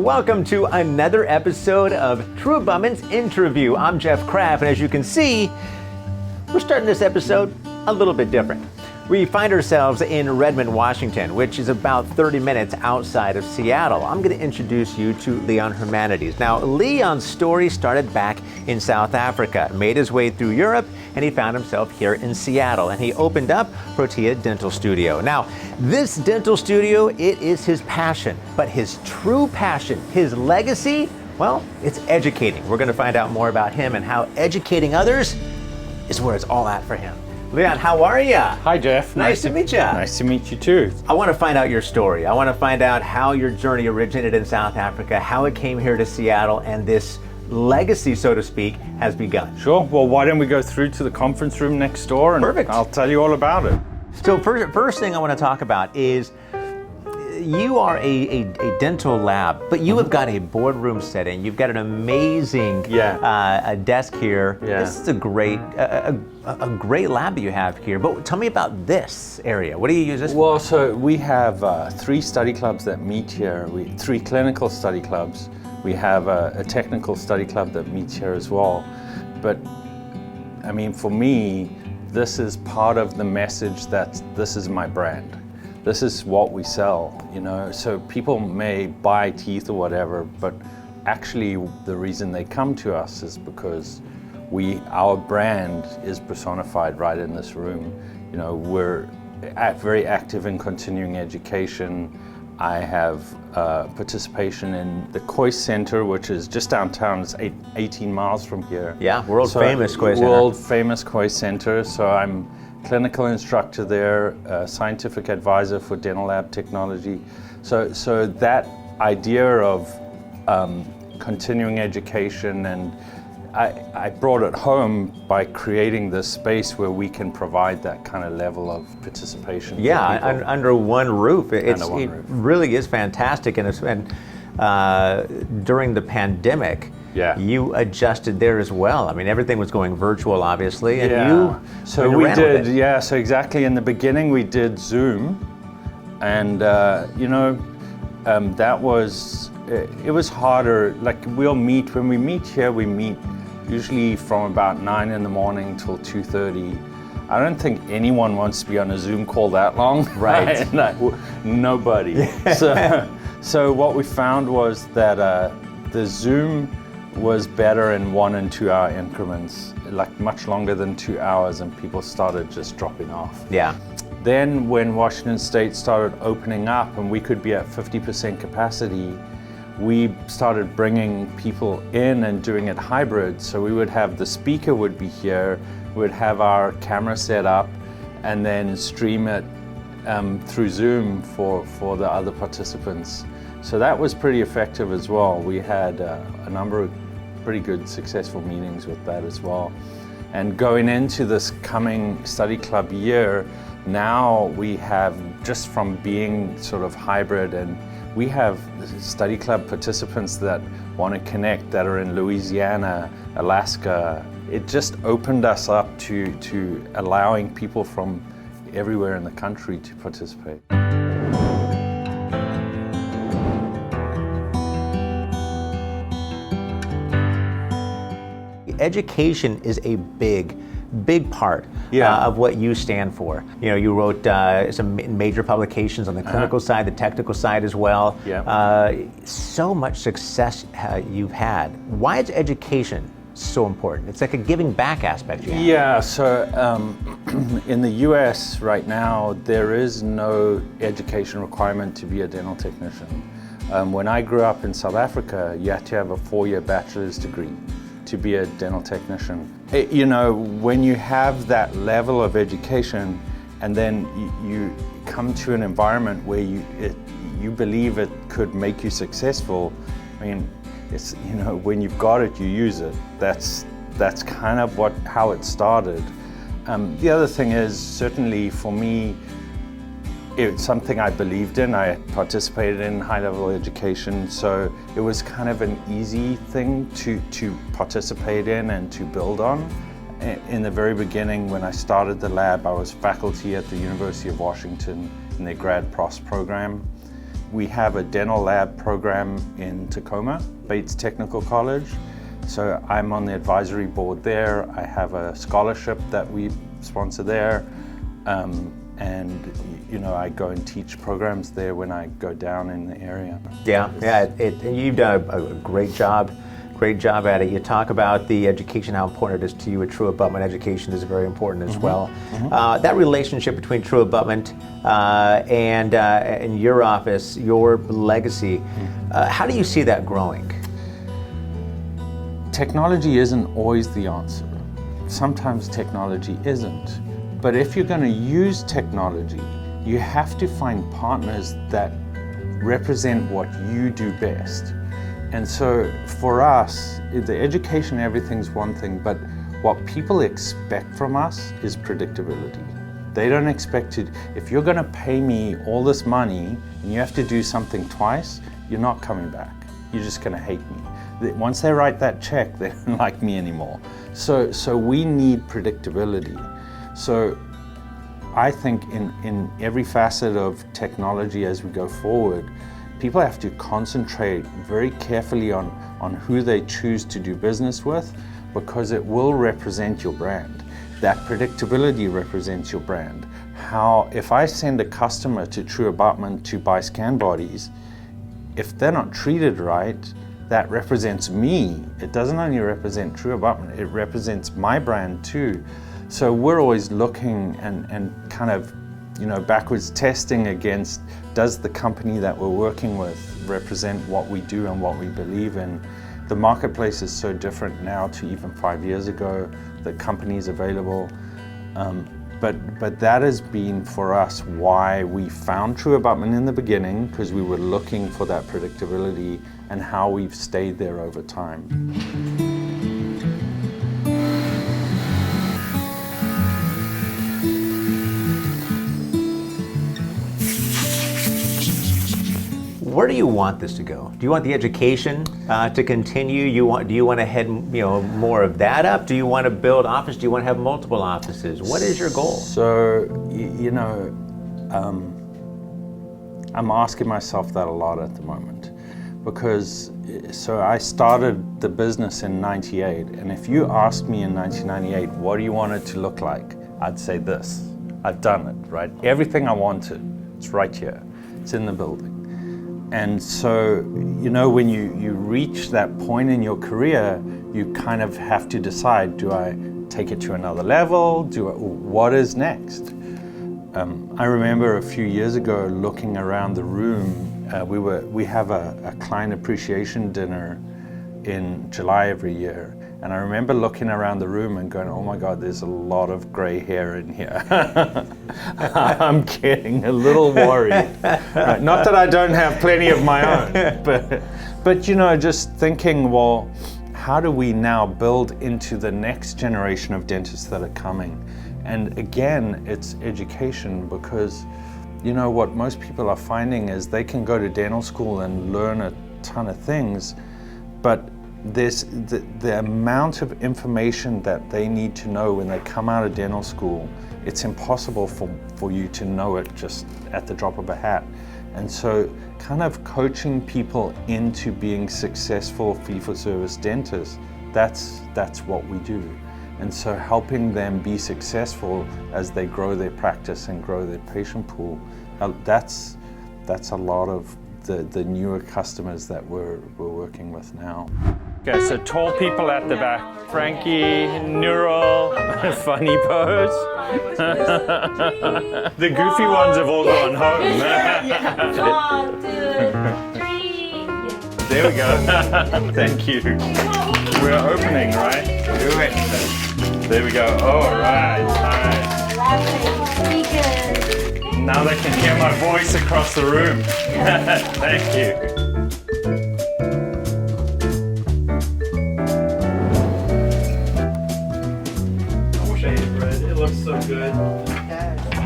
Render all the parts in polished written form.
Welcome to another episode of True Bummin's InTRUview. I'm Jeff Kraft, and as you can see, we're starting this episode a little bit different. We find ourselves in Redmond, Washington, which is about 30 minutes outside of Seattle. I'm going to introduce you to Leon Humanities. Now, Leon's story started back in South Africa, made his way through Europe, and he found himself here in Seattle, and he opened up Protea Dental Studio. Now, this dental studio, it is his passion, but his true passion, his legacy, well, it's educating. We're going to find out more about him and how educating others is where it's all at for him. Leon, how are you? Hi, Jeff. Nice to meet you. Nice to meet you too. I want to find out your story. I want to find out how your journey originated in South Africa, how it came here to Seattle, and this legacy, so to speak, has begun. Sure. Well, why don't we go through to the conference room next door and Perfect. I'll tell you all about it. So first thing I want to talk about is you are a dental lab, but you have got a boardroom setting. You've got an amazing a desk here. Yeah. This is a great lab that you have here. But tell me about this area. What do you use this for? Well, so we have 3 study clubs that meet here. 3 clinical study clubs. We have a technical study club that meets here as well. But I mean, for me, this is part of the message that this is my brand. This is what we sell, you know, so people may buy teeth or whatever, but actually the reason they come to us is because our brand is personified right in this room. You know, we're very active in continuing education. I have participation in the Koi Center, which is just downtown. It's 18 miles from here. Yeah, world famous Koi Center. World famous Koi Center. So I'm clinical instructor there, scientific advisor for dental lab technology. So that idea of continuing education, and I brought it home by creating this space where we can provide that kind of level of participation. Yeah, under one roof. It roof. really is fantastic. And during the pandemic, you adjusted there as well. I mean, everything was going virtual, obviously, and so we did. Yeah, so exactly. In the beginning, we did Zoom, and that was it was harder. Like when we meet here, we meet usually from about 9 in the morning till 2:30. I don't think anyone wants to be on a Zoom call that long. Right. No, nobody. So what we found was that the Zoom was better in 1 and 2 hour increments, like much longer than 2 hours, and people started just dropping off. Yeah. Then when Washington State started opening up and we could be at 50% capacity, we started bringing people in and doing it hybrid. So we would have the speaker would be here, we would have our camera set up, and then stream it through Zoom for the other participants. So that was pretty effective as well. We had a number of pretty good successful meetings with that as well. And going into this coming study club year, now we have, just from being sort of hybrid, and we have study club participants that want to connect that are in Louisiana, Alaska. It just opened us up to allowing people from everywhere in the country to participate. Education is a big part of what you stand for. You know, you wrote some major publications on the clinical side, the technical side as well. Yeah. So much success you've had. Why is education so important? It's like a giving back aspect you have. Yeah, so in the US right now, there is no education requirement to be a dental technician. When I grew up in South Africa, you had to have a 4-year bachelor's degree to be a dental technician. You know, when you have that level of education and then you come to an environment where you believe it could make you successful, I mean, it's, you know, when you've got it, you use it. That's kind of how it started. The other thing is, certainly for me, it's something I believed in. I participated in high-level education, so it was kind of an easy thing to participate in and to build on. In the very beginning, when I started the lab, I was faculty at the University of Washington in their Grad Pros program. we have a dental lab program in Tacoma, Bates Technical College. So I'm on the advisory board there. I have a scholarship that we sponsor there. And I go and teach programs there when I go down in the area. You've done a great job at it. You talk about the education, how important it is to you at True Abutment. Education is very important as well. That relationship between True Abutment and your office, your legacy, how do you see that growing? Technology isn't always the answer. Sometimes technology isn't. But if you're going to use technology, you have to find partners that represent what you do best. And so for us, the education and everything's one thing, but what people expect from us is predictability. They don't expect it. If you're going to pay me all this money and you have to do something twice, you're not coming back. You're just going to hate me. Once they write that check, they don't like me anymore. So we need predictability. So I think in every facet of technology as we go forward, people have to concentrate very carefully on who they choose to do business with, because it will represent your brand. That predictability represents your brand. If I send a customer to True Abutment to buy scan bodies, if they're not treated right, that represents me. It doesn't only represent True Abutment, it represents my brand too. So we're always looking and kind of, backwards testing against, does the company that we're working with represent what we do and what we believe in? The marketplace is so different now to even 5 years ago. The company's available. But that has been for us why we found True Abutment in the beginning, because we were looking for that predictability, and how we've stayed there over time. Where do you want this to go? Do you want the education to continue? Do you want to head more of that up? Do you want to build office? Do you want to have multiple offices? What is your goal? So, I'm asking myself that a lot at the moment, because I started the business in '98, and if you asked me in 1998, what do you want it to look like? I'd say this. I've done it, right? Everything I wanted, it's right here. It's in the building. And so, when you reach that point in your career, you kind of have to decide, do I take it to another level? What is next? I remember a few years ago looking around the room. We have a client appreciation dinner in July every year. And I remember looking around the room and going, oh my God, there's a lot of gray hair in here. I'm getting a little worried. Right? Not that I don't have plenty of my own, but just thinking, well, how do we now build into the next generation of dentists that are coming? And again, it's education, because what most people are finding is they can go to dental school and learn a ton of things, but there's the amount of information that they need to know when they come out of dental school. It's impossible for you to know it just at the drop of a hat. And so kind of coaching people into being successful fee-for-service dentists, that's what we do. And so helping them be successful as they grow their practice and grow their patient pool, that's a lot of the newer customers that we're working with now. Okay, so tall people at the back. Frankie, Neural, funny pose. The goofy ones have all gone home. Yeah. 1, 2, 3. There we go. Thank you. We're opening, right? Do it. There we go. All right. Now they can hear my voice across the room. Thank you. It looks so good.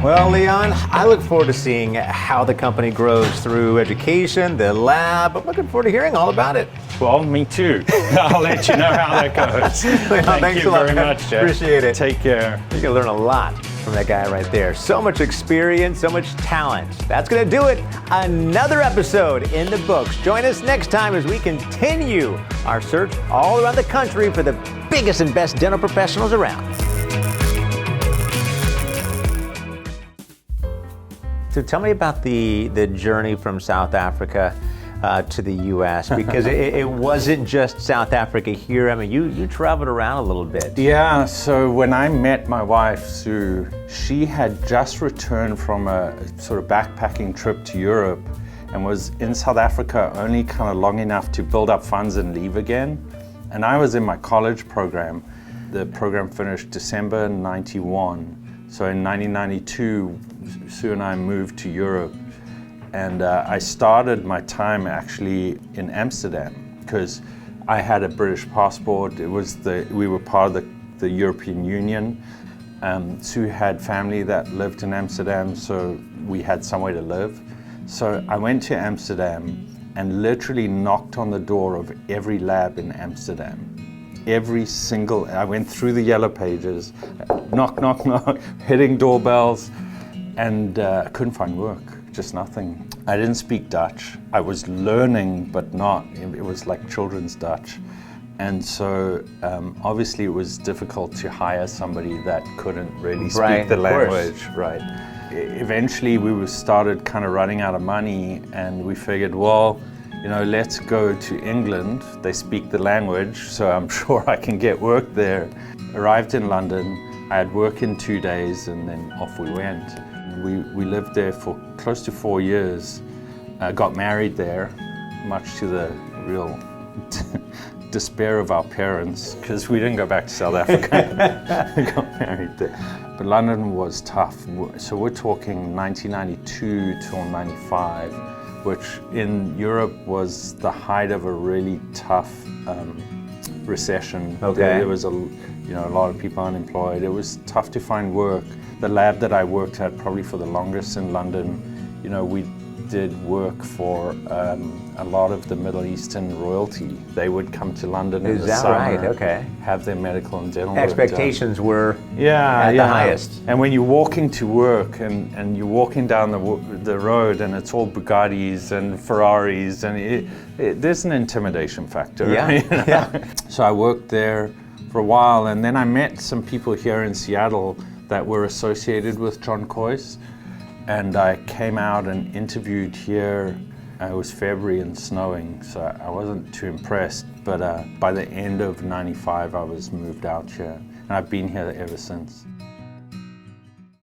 Well, Leon, I look forward to seeing how the company grows through education, the lab. I'm looking forward to hearing all about it. Well, me too. I'll let you know how that goes. Leon, Thank you very much, Jeff. Appreciate it. Take care. You're going to learn a lot. from that guy right there. So much experience, so much talent. That's going to do it. Another episode in the books. Join us next time as we continue our search all around the country for the biggest and best dental professionals around. So tell me about the journey from South Africa to the U.S. because it wasn't just South Africa here. I mean, you traveled around a little bit. Yeah, so when I met my wife, Sue, she had just returned from a sort of backpacking trip to Europe and was in South Africa only kind of long enough to build up funds and leave again. And I was in my college program. The program finished December 91. So in 1992, Sue and I moved to Europe. And I started my time actually in Amsterdam because I had a British passport. We were part of the European Union. Sue had family that lived in Amsterdam, so we had somewhere to live. So I went to Amsterdam and literally knocked on the door of every lab in Amsterdam. I went through the yellow pages, knock, knock, knock, hitting doorbells, and couldn't find work, just nothing. I didn't speak Dutch. I was learning, but not. It was like children's Dutch. And so obviously it was difficult to hire somebody that couldn't really speak the language. Right. Eventually we started kind of running out of money, and we figured, well, let's go to England. They speak the language, so I'm sure I can get work there. Arrived in London. I had work in 2 days, and then off we went. We lived there for close to 4 years. Got married there, much to the real despair of our parents, because we didn't go back to South Africa. We got married there. But London was tough. So we're talking 1992 till 95, which in Europe was the height of a really tough recession. Okay. There was a lot of people unemployed. It was tough to find work. The lab that I worked at probably for the longest in London, we did work for a lot of the Middle Eastern royalty. They would come to London in the summer, right? Okay. have their medical and dental work Expectations done. were at the highest. And when you're walking to work and you're walking down the road and it's all Bugattis and Ferraris, and there's an intimidation factor. Yeah. So I worked there for a while, and then I met some people here in Seattle that were associated with John Coyce, and I came out and interviewed here. It was February and snowing, so I wasn't too impressed, but by the end of 95 I was moved out here, and I've been here ever since.